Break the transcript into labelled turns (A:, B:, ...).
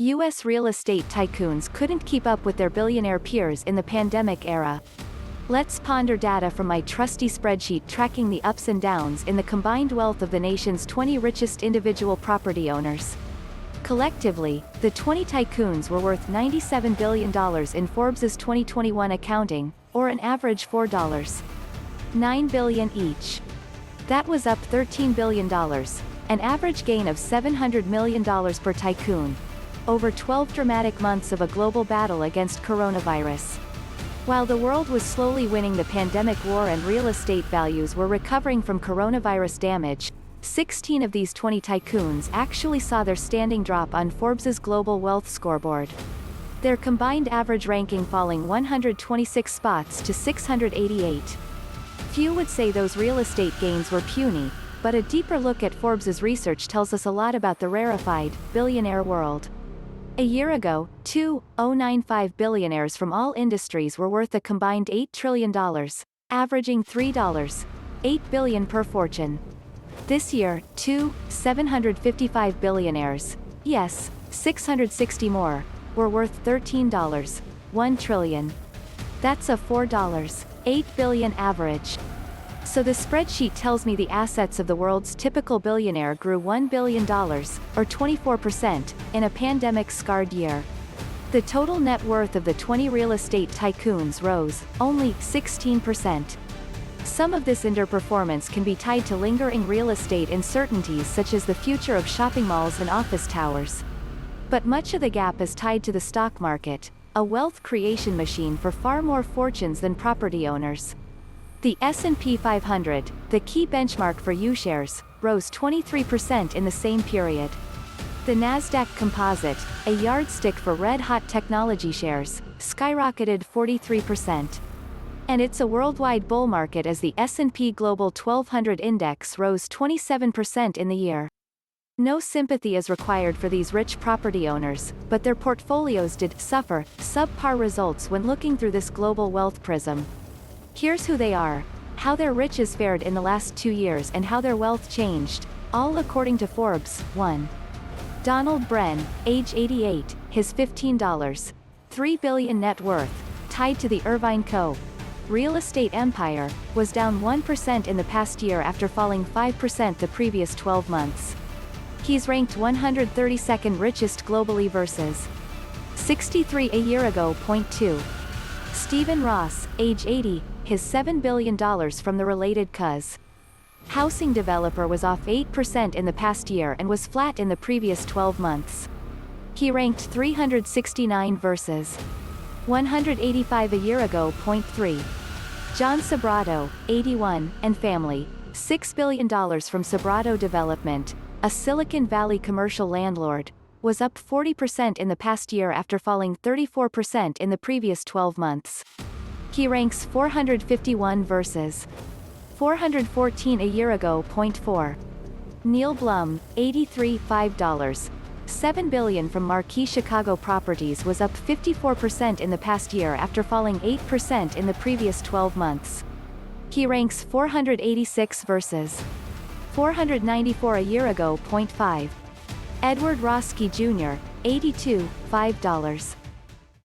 A: U.S. real estate tycoons couldn't keep up with their billionaire peers in the pandemic era. Let's ponder data from my trusty spreadsheet tracking the ups and downs in the combined wealth of the nation's 20 richest individual property owners. Collectively, the 20 tycoons were worth $97 billion in Forbes' 2021 accounting, or an average $4.9 billion each. That was up $13 billion, an average gain of $700 million per tycoon, over 12 dramatic months of a global battle against coronavirus. While the world was slowly winning the pandemic war and real estate values were recovering from coronavirus damage, 16 of these 20 tycoons actually saw their standing drop on Forbes' global wealth scoreboard. Their combined average ranking falling 126 spots to 688. Few would say those real estate gains were puny, but a deeper look at Forbes' research tells us a lot about the rarified, billionaire world. A year ago, 2.095 billionaires from all industries were worth a combined $8 trillion, averaging $3.8 billion per fortune. This year, 755 billionaires, yes, 660 more, were worth $13.1 trillion. That's a $4.8 billion average. So the spreadsheet tells me the assets of the world's typical billionaire grew $1 billion, or 24%, in a pandemic-scarred year. The total net worth of the 20 real estate tycoons rose, only 16%. Some of this underperformance can be tied to lingering real estate uncertainties such as the future of shopping malls and office towers. But much of the gap is tied to the stock market, a wealth creation machine for far more fortunes than property owners. The S&P 500, the key benchmark for U-shares, rose 23% in the same period. The Nasdaq Composite, a yardstick for red-hot technology shares, skyrocketed 43%. And it's a worldwide bull market as the S&P Global 1200 index rose 27% in the year. No sympathy is required for these rich property owners, but their portfolios did suffer subpar results when looking through this global wealth prism. Here's who they are, how their riches fared in the last 2 years and how their wealth changed, all according to Forbes. 1. Donald Bren, age 88, his $15.3 billion net worth, tied to the Irvine Co. real estate empire, was down 1% in the past year after falling 5% the previous 12 months. He's ranked 132nd richest globally versus 63 a year ago. 2. Stephen Ross, age 80, his $7 billion from the Related Cos. Housing developer was off 8% in the past year and was flat in the previous 12 months. He ranked 369 versus 185 a year ago. 3. John Sobrato, 81, and family, $6 billion from Sobrato Development, a Silicon Valley commercial landlord, was up 40% in the past year after falling 34% in the previous 12 months. He ranks 451 versus 414 a year ago. 4. Neil Bluhm, 83, $7 billion from Marquee Chicago Properties was up 54% in the past year after falling 8% in the previous 12 months. He ranks 486 versus 494 a year ago. 5. Edward Roski Jr., 82, $5.